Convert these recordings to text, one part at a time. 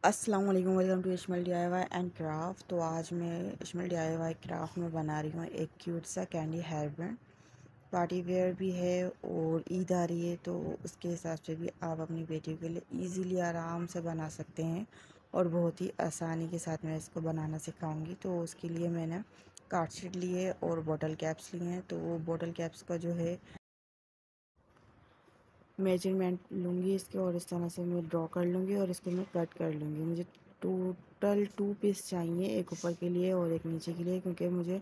अस्सलाम वालेकुम, welcome to Ismail DIY and craft. तो आज मैं इस्माइल DIY क्राफ्ट में बना रही हूँ एक क्यूट सा candy hair band. Party wear भी है और ईद आ रही है, तो उसके हिसाब से भी आप अपनी बेटी के लिए इजीली आराम से बना सकते हैं और बहुत ही आसानी के साथ मैं इसको बनाना सिखाऊंगी। तो उसके लिए मैंने कार्ड शीट ली है और बॉटल कैप्स लिए हैं। तो वो बॉटल कैप्स का जो है मेजरमेंट लूँगी इसके, और इस तरह से मैं ड्रॉ कर लूँगी और इसको मैं कट कर लूँगी। मुझे टोटल 2 पीस चाहिए, एक ऊपर के लिए और एक नीचे के लिए, क्योंकि मुझे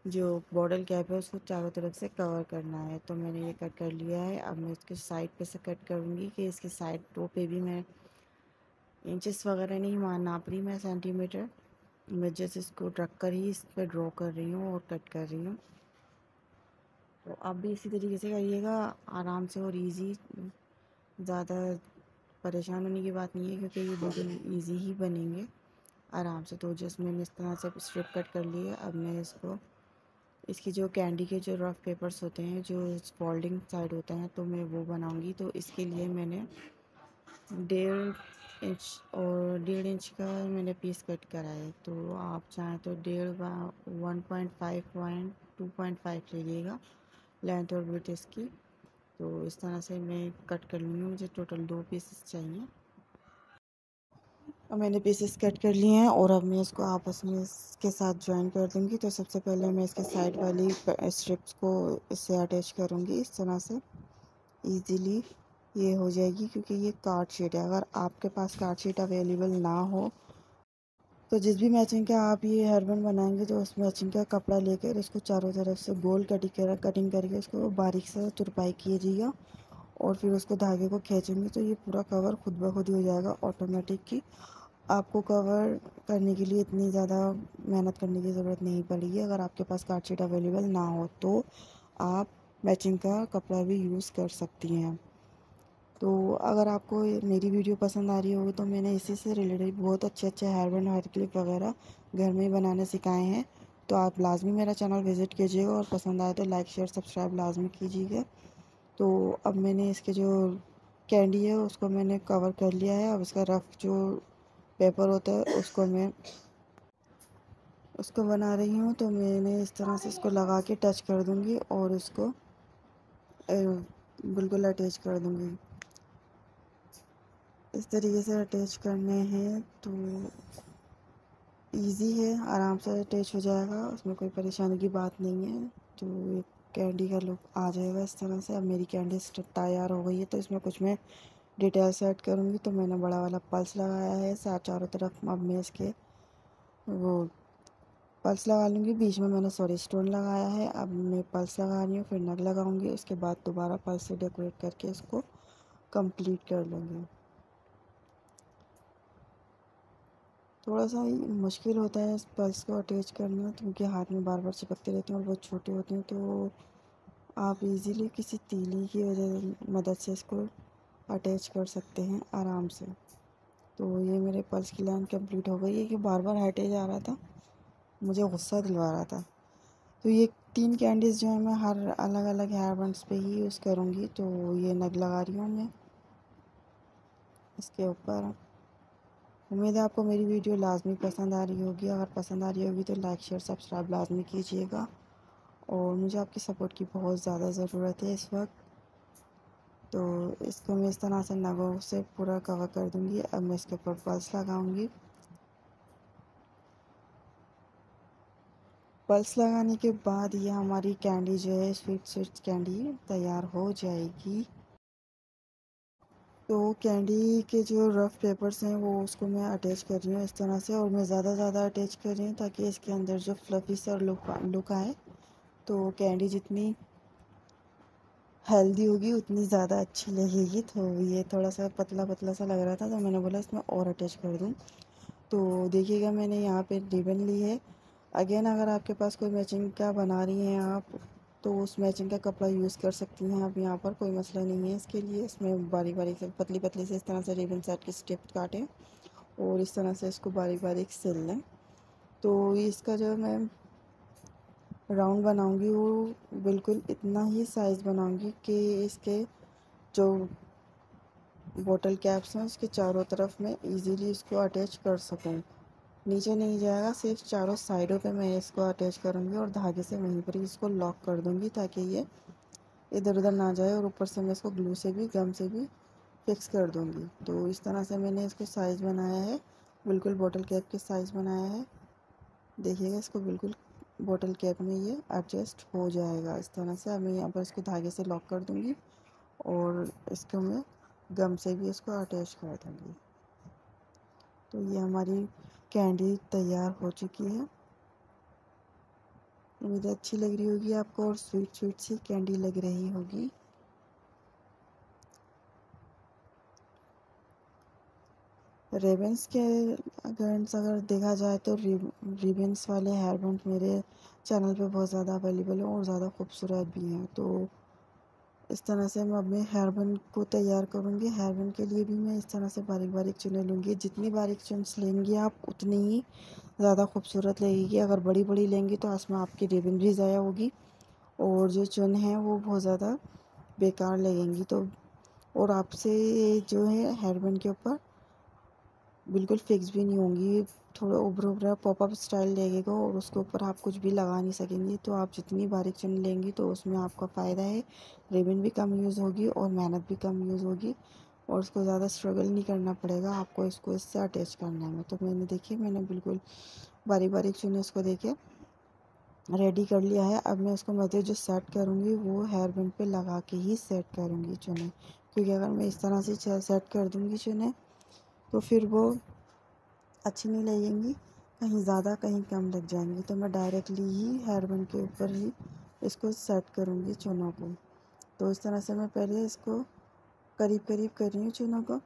जो बॉटल कैप है उसको चारों तरफ से कवर करना है। तो मैंने ये कट कर लिया है। अब मैं इसके साइड पे से कट करूँगी कि इसके साइड रो पे भी मैं इंचेस वगैरह नहीं नाप रही, मैं सेंटीमीटर मैं जैसे इसको रख कर ही इस पर ड्रॉ कर रही हूँ और कट कर रही हूँ। तो आप भी इसी तरीके से करिएगा, आराम से और इजी। ज़्यादा परेशान होने की बात नहीं है, क्योंकि ये बिल्कुल इजी ही बनेंगे आराम से। तो जस्ट मैंने इस तरह से स्ट्रिप कट कर लिए। अब मैं इसको इसकी जो कैंडी के जो रफ़ पेपर्स होते हैं, जो फोल्डिंग साइड होते हैं, तो मैं वो बनाऊंगी। तो इसके लिए मैंने 1.5 इंच और 1.5 इंच का मैंने पीस कट करा है। तो आप चाहें तो 1.5 लीजिएगा लेंथ और विड्थ इसकी। तो इस तरह से मैं कट कर लूँगी। मुझे टोटल 2 पीसेस चाहिए और मैंने पीसेस कट कर लिए हैं, और अब मैं इसको आपस में इसके साथ ज्वाइन कर दूँगी। तो सबसे पहले मैं इसके साइड वाली स्ट्रिप्स को इससे अटैच करूँगी इस तरह से। इजीली ये हो जाएगी, क्योंकि ये कार्ड शीट है। अगर आपके पास कार्ड शीट अवेलेबल ना हो तो जिस भी मैचिंग का आप ये हेयर बैंड बनाएंगे, तो उस मैचिंग का कपड़ा लेकर उसको चारों तरफ से गोल कटिंग करके उसको बारीक से तुरपाई कीजिएगा, और फिर उसको धागे को खींचेंगे तो ये पूरा कवर खुद ब खुद ही हो जाएगा ऑटोमेटिक की। आपको कवर करने के लिए इतनी ज़्यादा मेहनत करने की ज़रूरत नहीं पड़ेगी। अगर आपके पास कार्ड शीट अवेलेबल ना हो तो आप मैचिंग का कपड़ा भी यूज़ कर सकती हैं। तो अगर आपको मेरी वीडियो पसंद आ रही होगी, तो मैंने इसी से रिलेटेड बहुत अच्छे अच्छे हेयर बैंड, हेयर क्लिप वगैरह घर में ही बनाने सिखाए हैं। तो आप लाजमी मेरा चैनल विज़िट कीजिएगा, और पसंद आए तो लाइक शेयर सब्सक्राइब लाजमी कीजिएगा। तो अब मैंने इसके जो कैंडी है उसको मैंने कवर कर लिया है। अब इसका रफ़ जो पेपर होता है उसको बना रही हूँ। तो मैंने इस तरह से इसको लगा के टच कर दूँगी और इसको बिल्कुल अटैच कर दूँगी। इस तरीके से अटैच करने हैं तो इजी है, आराम से अटैच हो जाएगा, उसमें कोई परेशानी की बात नहीं है। तो एक कैंडी का लुक आ जाएगा इस तरह से। अब मेरी कैंडी तैयार हो गई है, तो इसमें कुछ मैं डिटेल्स ऐड करूँगी। तो मैंने बड़ा वाला पल्स लगाया है साथ चारों तरफ। अब मैं इसके वो पल्स लगा लूँगी, बीच में मैंने सॉरी स्टोन लगाया है। अब मैं पल्स लगा रही हूँ, फिर नग लगाऊंगी, उसके बाद दोबारा पल्स से डेकोरेट करके इसको कंप्लीट कर लूँगी। थोड़ा सा ही मुश्किल होता है इस पल्स को अटैच करना, क्योंकि हाथ में बार बार चिपकते रहते हैं और बहुत छोटे होते हैं। तो आप इजीली किसी तीली की वजह मदद से इसको अटैच कर सकते हैं आराम से। तो ये मेरे पल्स की लाइन कंप्लीट हो गई है कि बार बार हटे जा रहा था, मुझे गुस्सा दिलवा रहा था। तो ये 3 कैंडीज़ जो है मैं हर अलग अलग हेयर बैंड्स पे ही यूज़ करूँगी। तो ये नग लगा रही हूँ मैं इसके ऊपर। उम्मीद है आपको मेरी वीडियो लाजमी पसंद आ रही होगी। अगर पसंद आ रही होगी तो लाइक शेयर सब्सक्राइब लाजमी कीजिएगा, और मुझे आपकी सपोर्ट की बहुत ज़्यादा ज़रूरत है इस वक्त। तो इसको मैं इस तरह से नगों से पूरा कवर कर दूँगी। अब मैं इसके ऊपर पल्स लगाऊँगी। पल्स लगाने के बाद ये हमारी कैंडी जो है स्वीट स्वीट कैंडी तैयार हो जाएगी। तो कैंडी के जो रफ़ पेपर्स हैं वो उसको मैं अटैच कर रही हूँ इस तरह से, और मैं ज़्यादा अटैच कर रही हूँ ताकि इसके अंदर जो फ्लफ़ी सा लुक आए। तो कैंडी जितनी हेल्दी होगी उतनी ज़्यादा अच्छी लगेगी। तो ये थोड़ा सा पतला पतला सा लग रहा था, तो मैंने बोला इसमें और अटैच कर दूँ। तो देखिएगा मैंने यहाँ पे रिबन ली है। अगेन अगर आपके पास कोई मैचिंग का बना रही हैं आप, तो उस मैचिंग का कपड़ा यूज़ कर सकती हैं आप यहाँ पर, कोई मसला नहीं है इसके लिए। इसमें बारीक बारीक से पतली पतली से इस तरह से रिबन सेट की स्टेप काटें और इस तरह से इसको बारीक बारीक सिल लें। तो इसका जो मैं राउंड बनाऊंगी वो बिल्कुल इतना ही साइज़ बनाऊंगी कि इसके जो बॉटल कैप्स हैं उसके चारों तरफ मैं इजीली इसको अटैच कर सकूं। नीचे नहीं जाएगा, सिर्फ चारों साइडों पे मैं इसको अटैच करूंगी और धागे से वहीं पर ही इसको लॉक कर दूंगी ताकि ये इधर उधर ना जाए। और ऊपर से मैं इसको ग्लू से भी, गम से भी फिक्स कर दूंगी। तो इस तरह से मैंने इसको साइज़ बनाया है, बिल्कुल बॉटल कैप के साइज़ बनाया है। देखिएगा इसको बिल्कुल बॉटल कैप में ये एडजस्ट हो जाएगा इस तरह से। अब मैं यहाँ पर इसको धागे से लॉक कर दूंगी और इसको मैं गम से भी इसको अटैच कर दूंगी। तो ये हमारी कैंडी तैयार हो चुकी है। उम्मीद है अच्छी लग रही होगी आपको और स्वीट स्वीट सी कैंडी लग रही होगी। रिबन्स के अगर देखा जाए तो रिबन्स वाले हेयर बैंड मेरे चैनल पे बहुत ज़्यादा अवेलेबल है और ज़्यादा खूबसूरत भी हैं। तो इस तरह से मैं अपने हेयर बैंड को तैयार करूँगी। हेयर बैंड के लिए भी मैं इस तरह से बारीक बारीक चुनें लूँगी। जितनी बारीक चुन्स लेंगी आप उतनी ही ज़्यादा खूबसूरत लगेगी। अगर बड़ी बड़ी लेंगी तो उसमें आपकी रिबन भी ज़ाया होगी और जो चुन है वो बहुत ज़्यादा बेकार लगेंगी। तो और आपसे जो है हेयर बैंड के ऊपर बिल्कुल फिक्स भी नहीं होंगी, थोड़ा उभरा उभरा पॉपअप स्टाइल लगेगा और उसके ऊपर आप कुछ भी लगा नहीं सकेंगी। तो आप जितनी बारीक चुन लेंगी तो उसमें आपका फ़ायदा है, रिबन भी कम यूज़ होगी और मेहनत भी कम यूज़ होगी और उसको ज़्यादा स्ट्रगल नहीं करना पड़ेगा आपको इसको इससे अटैच करने में। तो मैंने बिल्कुल बारीक बारीक चुने इसको देखे रेडी कर लिया है। अब मैं इसको मध्य जो सेट करूँगी वो हेयर बैंड पे लगा के ही सेट करूँगी चुने, क्योंकि अगर मैं इस तरह से सेट कर दूँगी चुने तो फिर वो अच्छी नहीं लगेंगी, कहीं ज़्यादा कहीं कम लग जाएंगी। तो मैं डायरेक्टली ही हेयर बैंड के ऊपर ही इसको सेट करूँगी चुनों को। तो इस तरह से मैं पहले इसको करीब करीब कर रही हूँ चुनों को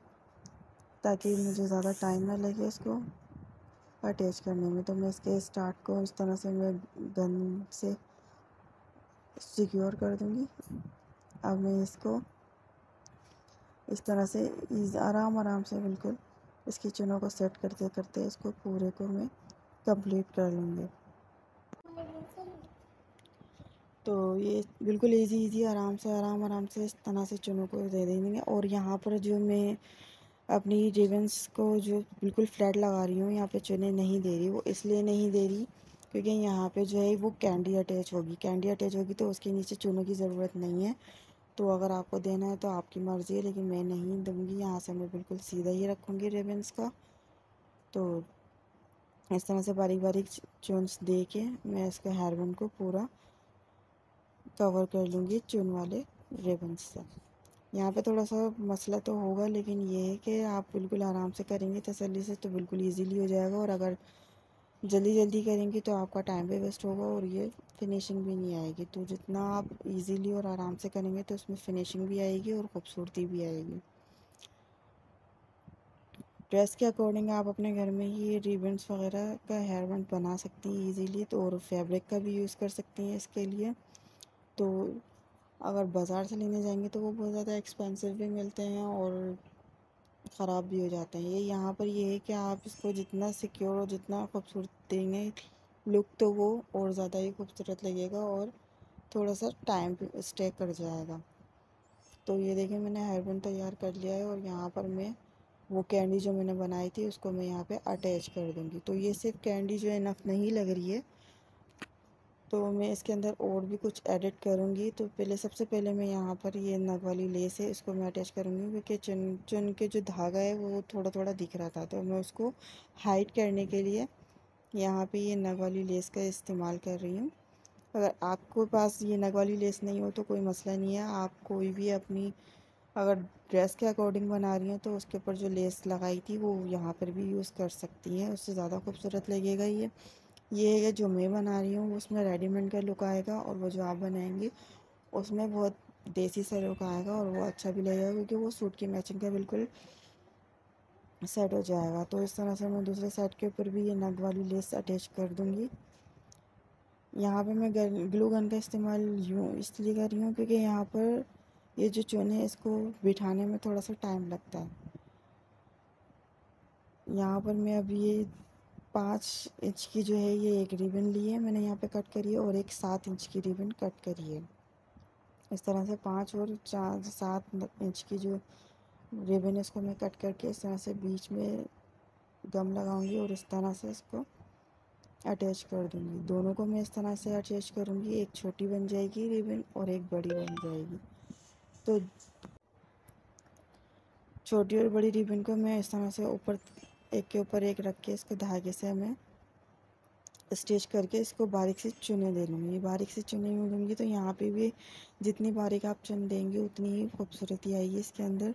ताकि मुझे ज़्यादा टाइम ना लगे इसको अटैच करने में। तो मैं इसके स्टार्ट को इस तरह से मैं गन से सिक्योर कर दूँगी। अब मैं इसको इस तरह से आराम आराम से बिल्कुल इसकी चुनों को सेट करते करते इसको पूरे को मैं कंप्लीट कर लूँगी। तो ये बिल्कुल इजी आराम आराम से इस तरह से चुनों को दे देंगे। और यहाँ पर जो मैं अपनी रिबन्स को जो बिल्कुल फ्लैट लगा रही हूँ, यहाँ पे चुने नहीं दे रही। वो इसलिए नहीं दे रही क्योंकि यहाँ पे जो है वो कैंडी अटैच होगी। कैंडी अटैच होगी तो उसके नीचे चुनों की ज़रूरत नहीं है। तो अगर आपको देना है तो आपकी मर्ज़ी है, लेकिन मैं नहीं दूँगी। यहाँ से मैं बिल्कुल सीधा ही रखूँगी रिबन्स का। तो इस तरह से बारीक बारीक चुन्स दे के मैं इसके हेयर बैंड को पूरा कवर कर लूँगी चुन वाले रिबन्स से। यहाँ पे थोड़ा सा मसला तो होगा, लेकिन ये है कि आप बिल्कुल आराम से करेंगे तसल्ली से तो बिल्कुल इजीली हो जाएगा। और अगर जल्दी जल्दी करेंगे तो आपका टाइम भी वेस्ट होगा और ये फिनिशिंग भी नहीं आएगी। तो जितना आप इजीली और आराम से करेंगे तो उसमें फिनिशिंग भी आएगी और ख़ूबसूरती भी आएगी। ड्रेस के अकॉर्डिंग आप अपने घर में ही रिबन्स वगैरह का हेयर बैंड बना सकती हैं ईजीली। तो और फैब्रिक का भी यूज़ कर सकती हैं इसके लिए। तो अगर बाज़ार से लेने जाएंगे तो वो बहुत ज़्यादा एक्सपेंसिव भी मिलते हैं और ख़राब भी हो जाते हैं। ये यहाँ पर ये है कि आप इसको जितना सिक्योर और जितना खूबसूरत देंगे लुक, तो वो और ज़्यादा ही खूबसूरत लगेगा और थोड़ा सा टाइम स्टे कर जाएगा। तो ये देखिए मैंने हेयर बैंड तैयार कर लिया है और यहाँ पर मैं वो कैंडी जो मैंने बनाई थी उसको मैं यहाँ पे अटैच कर दूँगी। तो ये सिर्फ कैंडी जो है इनफ नहीं लग रही है, तो मैं इसके अंदर और भी कुछ एडिट करूँगी। तो सबसे पहले मैं यहाँ पर ये नग वाली लेस है इसको मैं अटैच करूँगी, क्योंकि चुन चुन के जो धागा है वो थोड़ा थोड़ा दिख रहा था। तो मैं उसको हाइड करने के लिए यहाँ पे ये नग वाली लेस का इस्तेमाल कर रही हूँ। अगर आपको पास ये नग वाली लेस नहीं हो तो कोई मसला नहीं है, आप कोई भी अपनी अगर ड्रेस के अकॉर्डिंग बना रही हैं तो उसके ऊपर जो लेस लगाई थी वो यहाँ पर भी यूज़ कर सकती हैं, उससे ज़्यादा खूबसूरत लगेगा। ये है जो मैं बना रही हूँ उसमें रेडीमेड का लुक आएगा और वो जो आप बनाएंगे उसमें बहुत देसी सा लुक आएगा और वो अच्छा भी लगेगा क्योंकि वो सूट की मैचिंग का बिल्कुल सेट हो जाएगा। तो इस तरह से मैं दूसरे सेट के ऊपर भी ये नग वाली लेस अटैच कर दूँगी। यहाँ पे मैं ग्लू गन का इस्तेमाल इसलिए कर रही हूँ क्योंकि यहाँ पर ये जो चुन है इसको बिठाने में थोड़ा सा टाइम लगता है। यहाँ पर मैं अभी ये 5 इंच की जो है ये एक रिबन ली है मैंने यहाँ पे कट करी है और एक 7 इंच की रिबन कट करी है। इस तरह से 5 और 4 7 इंच की जो रिबन इसको मैं कट करके इस तरह से बीच में गम लगाऊंगी और इस तरह से इसको अटैच कर दूंगी। दोनों को मैं इस तरह से अटैच करूंगी, एक छोटी बन जाएगी रिबन और एक बड़ी बन जाएगी। तो छोटी और बड़ी रिबन को मैं इस तरह से ऊपर एक के ऊपर एक रख के इसको धागे से मैं स्टिच करके इसको बारीक से चुने दे लूँगी। बारीक से चुने में लूँगी तो यहाँ पे भी जितनी बारीक आप चुन देंगे उतनी ही खूबसूरती आएगी इसके अंदर।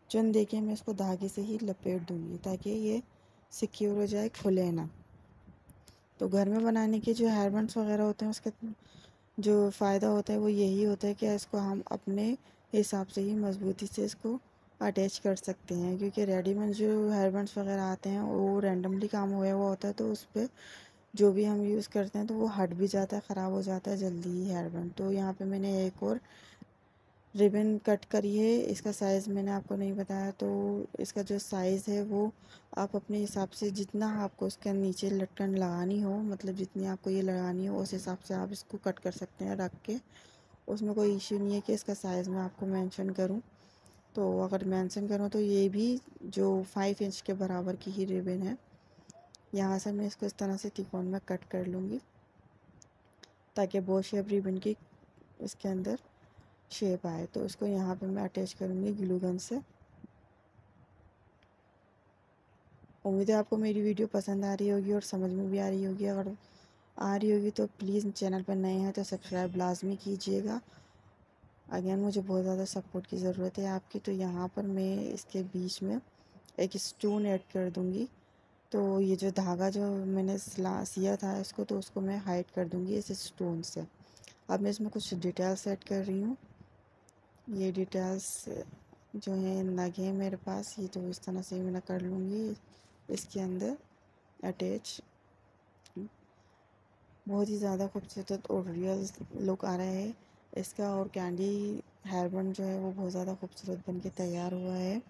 चुन दे के मैं इसको धागे से ही लपेट दूँगी ताकि ये सिक्योर हो जाए, खुले ना। तो घर में बनाने के जो हेयर बैंड्स वगैरह होते हैं उसका जो फ़ायदा होता है वो यही होता है कि इसको हम अपने हिसाब से ही मजबूती से इसको अटैच कर सकते हैं, क्योंकि रेडीमेड जो हेयर बैंड्स वगैरह आते हैं वो रैंडमली काम हुआ हुआ होता है, तो उस पर जो भी हम यूज़ करते हैं तो वो हट भी जाता है, ख़राब हो जाता है जल्दी ही हेयर बैंड। तो यहाँ पे मैंने एक और रिबन कट करी है। इसका साइज़ मैंने आपको नहीं बताया, तो इसका जो साइज़ है वो आप अपने हिसाब से जितना आपको इसके नीचे लटकन लगानी हो, मतलब जितनी आपको ये लगानी हो उस हिसाब से आप इसको कट कर सकते हैं रख के। उसमें कोई इश्यू नहीं है कि इसका साइज़ मैं आपको मेंशन करूं। तो अगर मेंशन करूं तो ये भी जो 5 इंच के बराबर की ही रिबन है। यहाँ से मैं इसको इस तरह से त्रिकोण में कट कर लूँगी ताकि बो शेप रिबन की इसके अंदर शेप आए। तो इसको यहाँ पे मैं अटैच करूँगी ग्लू गन से। उम्मीद है आपको मेरी वीडियो पसंद आ रही होगी और समझ में भी आ रही होगी। अगर आ रही होगी तो प्लीज़ चैनल पर नए हैं तो सब्सक्राइब लाजमी कीजिएगा। अगेन मुझे बहुत ज़्यादा सपोर्ट की ज़रूरत है आपकी। तो यहाँ पर मैं इसके बीच में एक स्टोन ऐड कर दूँगी। तो ये जो धागा जो मैंने सिया था इसको, तो उसको मैं हाइड कर दूँगी इस स्टोन से। अब मैं इसमें कुछ डिटेल्स ऐड कर रही हूँ। ये डिटेल्स जो है नग है मेरे पास, ये तो इस तरह से मैं कर लूँगी इसके अंदर अटैच। बहुत ही ज़्यादा खूबसूरत और रियल लुक आ रहा है इसका। और कैंडी हेयर बैंड जो है वो बहुत ज़्यादा खूबसूरत बन के तैयार हुआ है।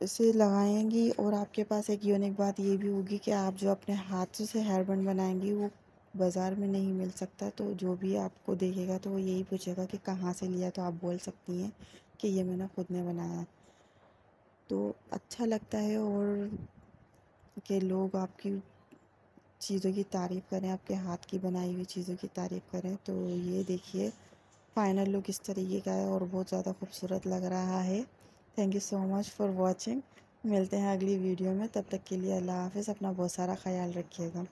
इसे लगाएंगी और आपके पास एक यूनिक बात ये भी होगी कि आप जो अपने हाथों से हेयर बैंड बनाएंगी वो बाज़ार में नहीं मिल सकता। तो जो भी आपको देखेगा तो वो यही पूछेगा कि कहाँ से लिया, तो आप बोल सकती हैं कि ये मैंने खुद ने बनाया। तो अच्छा लगता है और कि लोग आपकी चीज़ों की तारीफ़ करें, आपके हाथ की बनाई हुई चीज़ों की तारीफ़ करें। तो ये देखिए फाइनल लुक इस तरीके का है और बहुत ज़्यादा खूबसूरत लग रहा है। Thank you so much for watching. मिलते हैं अगली वीडियो में, तब तक के लिए अल्लाह हाफ़िज़। अपना बहुत सारा ख्याल रखिएगा।